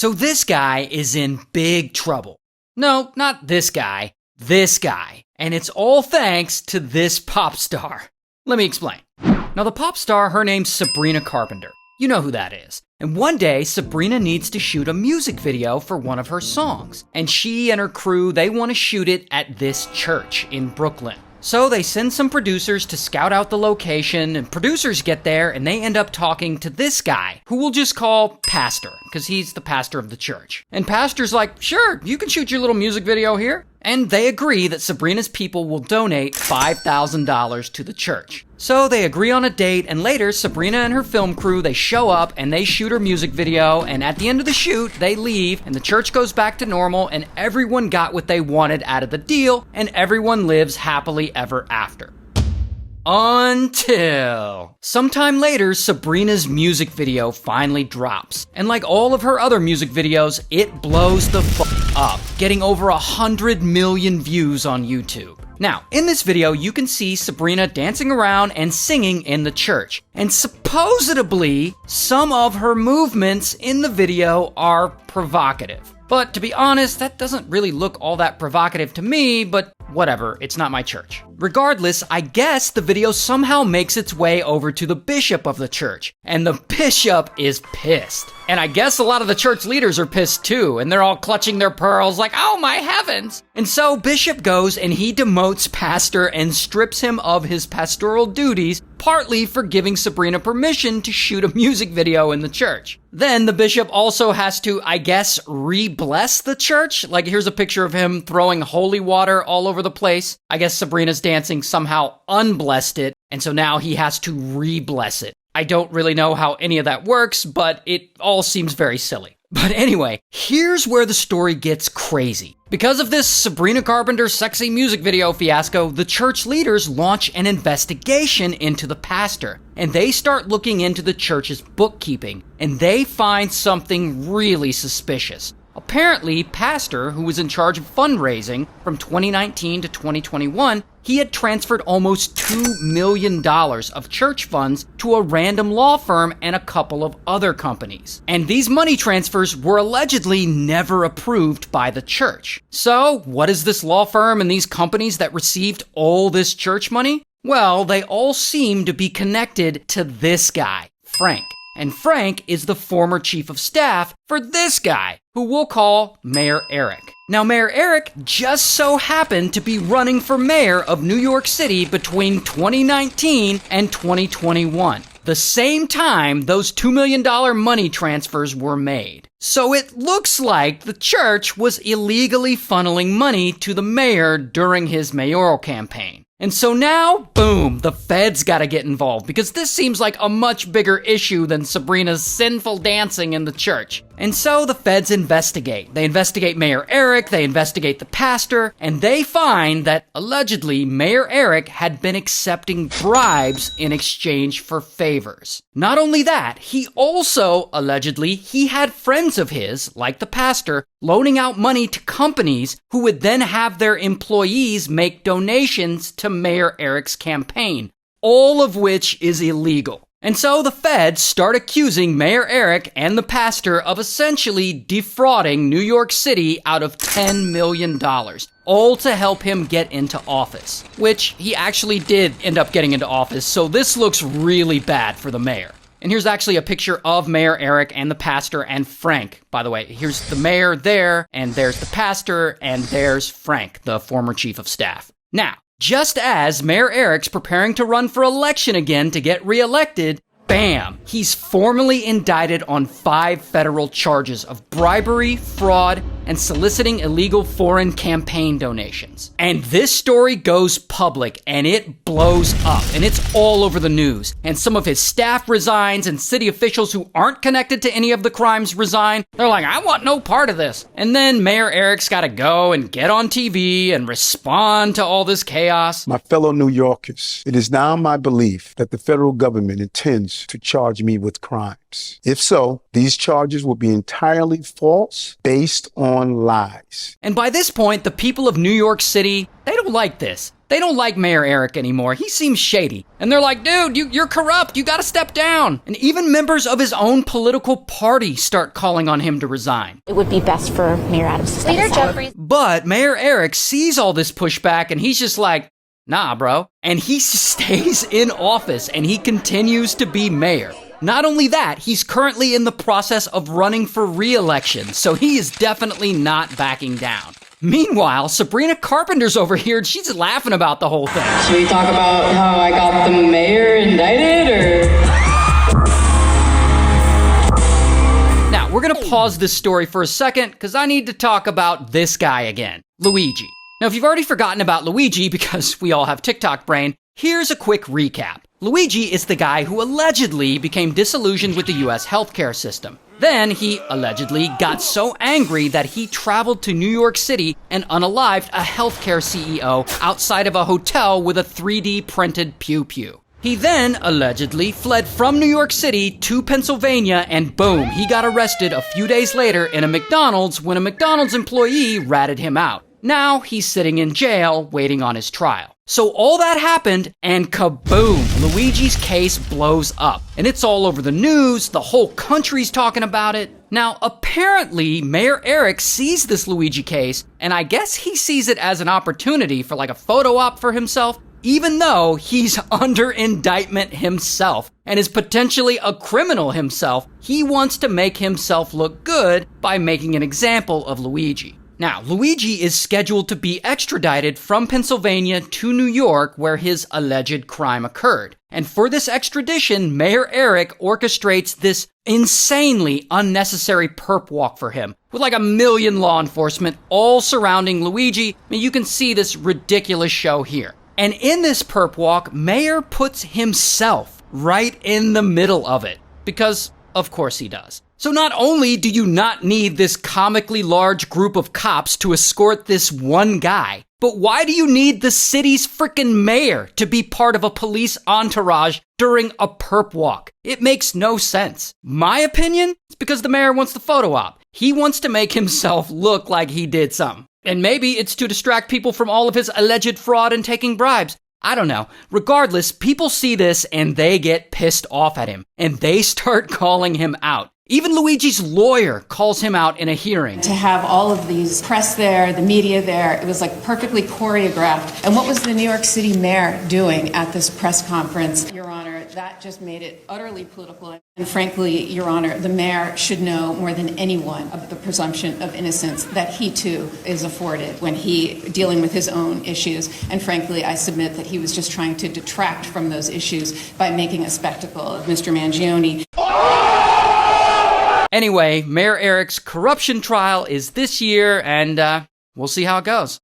So this guy is in big trouble. No, not this guy. This guy. And it's all thanks to this pop star. Let me explain. Now the pop star, her name's Sabrina Carpenter. You know who that is. And one day, Sabrina needs to shoot a music video for one of her songs. And she and her crew, they want to shoot it at this church in Brooklyn. So they send some producers to scout out the location, and producers get there and they end up talking to this guy, who we'll just call Pastor, because he's the pastor of the church. And Pastor's like, sure, you can shoot your little music video here. And they agree that Sabrina's people will donate $5,000 to the church. So they agree on a date, and later Sabrina and her film crew, they show up and they shoot her music video, and at the end of the shoot, they leave, and the church goes back to normal, and everyone got what they wanted out of the deal, and everyone lives happily ever after. Until sometime later, Sabrina's music video finally drops. And like all of her other music videos, it blows the f*** up, getting over 100 million views on YouTube. Now, in this video, you can see Sabrina dancing around and singing in the church. And supposedly, some of her movements in the video are provocative. But to be honest, that doesn't really look all that provocative to me, but whatever, it's not my church. Regardless, I guess the video somehow makes its way over to the bishop of the church, and the bishop is pissed. And I guess a lot of the church leaders are pissed too, and they're all clutching their pearls like, oh my heavens! And so Bishop goes and he demotes Pastor and strips him of his pastoral duties, partly for giving Sabrina permission to shoot a music video in the church. Then the bishop also has to, I guess, re-bless the church. Like, here's a picture of him throwing holy water all over the place. I guess Sabrina's dancing somehow unblessed it, and so now he has to re-bless it. I don't really know how any of that works, but it all seems very silly. But anyway, here's where the story gets crazy. Because of this Sabrina Carpenter sexy music video fiasco, the church leaders launch an investigation into the pastor. And they start looking into the church's bookkeeping. And they find something really suspicious. Apparently, Pastor, who was in charge of fundraising from 2019 to 2021, he had transferred almost $2 million of church funds to a random law firm and a couple of other companies. And these money transfers were allegedly never approved by the church. So, what is this law firm and these companies that received all this church money? Well, they all seem to be connected to this guy, Frank. And Frank is the former chief of staff for this guy, who we'll call Mayor Eric. Now, Mayor Eric just so happened to be running for mayor of New York City between 2019 and 2021. The same time those $2 million money transfers were made. So it looks like the church was illegally funneling money to the mayor during his mayoral campaign. And so now, boom, the feds gotta get involved because this seems like a much bigger issue than Sabrina's sinful dancing in the church. And so the feds investigate. They investigate Mayor Eric, they investigate the pastor, and they find that allegedly Mayor Eric had been accepting bribes in exchange for favors. Not only that, he also, allegedly, he had friends of his, like the pastor, loaning out money to companies who would then have their employees make donations to Mayor Eric's campaign, all of which is illegal. And so the feds start accusing Mayor Eric and the pastor of essentially defrauding New York City out of $10 million, all to help him get into office, which he actually did end up getting into office, so this looks really bad for the mayor. And here's actually a picture of Mayor Eric and the pastor and Frank. By the way, here's the mayor there, and there's the pastor, and there's Frank, the former chief of staff. Now, just as Mayor Eric's preparing to run for election again to get reelected, bam, he's formally indicted on 5 federal charges of bribery, fraud, and soliciting illegal foreign campaign donations. And this story goes public, and it blows up, and it's all over the news. And some of his staff resigns, and city officials who aren't connected to any of the crimes resign. They're like, I want no part of this. And then Mayor Eric's gotta go and get on TV and respond to all this chaos. My fellow New Yorkers, it is now my belief that the federal government intends to charge me with crimes. If so, these charges will be entirely false, based on lies. And by this point, the people of New York City, they don't like this. They don't like Mayor Eric anymore. He seems shady. And they're like, dude, you're corrupt. You gotta step down. And even members of his own political party start calling on him to resign. It would be best for Mayor Adams to step aside. But Mayor Eric sees all this pushback and he's just like, nah, bro. And he stays in office and he continues to be mayor. Not only that, he's currently in the process of running for re-election, so he is definitely not backing down. Meanwhile, Sabrina Carpenter's over here and she's laughing about the whole thing. Should we talk about how I got the mayor indicted, or? Now, we're gonna pause this story for a second because I need to talk about this guy again, Luigi. Now, if you've already forgotten about Luigi because we all have TikTok brain, here's a quick recap. Luigi is the guy who allegedly became disillusioned with the US healthcare system. Then he allegedly got so angry that he traveled to New York City and unalived a healthcare CEO outside of a hotel with a 3D printed pew-pew. He then allegedly fled from New York City to Pennsylvania and boom, he got arrested a few days later in a McDonald's when a McDonald's employee ratted him out. Now he's sitting in jail waiting on his trial. So all that happened and kaboom, Luigi's case blows up. And it's all over the news, the whole country's talking about it. Now apparently Mayor Eric sees this Luigi case and I guess he sees it as an opportunity for like a photo op for himself, even though he's under indictment himself and is potentially a criminal himself. He wants to make himself look good by making an example of Luigi. Now, Luigi is scheduled to be extradited from Pennsylvania to New York where his alleged crime occurred. And for this extradition, Mayor Eric orchestrates this insanely unnecessary perp walk for him, with like 1 million law enforcement all surrounding Luigi. I mean, you can see this ridiculous show here. And in this perp walk, Mayor puts himself right in the middle of it, because of course he does. So not only do you not need this comically large group of cops to escort this one guy, but why do you need the city's frickin' mayor to be part of a police entourage during a perp walk? It makes no sense. My opinion? It's because the mayor wants the photo op. He wants to make himself look like he did something. And maybe it's to distract people from all of his alleged fraud and taking bribes. I don't know. Regardless, people see this and they get pissed off at him. And they start calling him out. Even Luigi's lawyer calls him out in a hearing. To have all of these press there, the media there, it was like perfectly choreographed. And what was the New York City mayor doing at this press conference? Your Honor, that just made it utterly political. And frankly, Your Honor, the mayor should know more than anyone of the presumption of innocence that he too is afforded when he dealing with his own issues. And frankly, I submit that he was just trying to detract from those issues by making a spectacle of Mr. Mangione. Anyway, Mayor Eric's corruption trial is this year, and we'll see how it goes.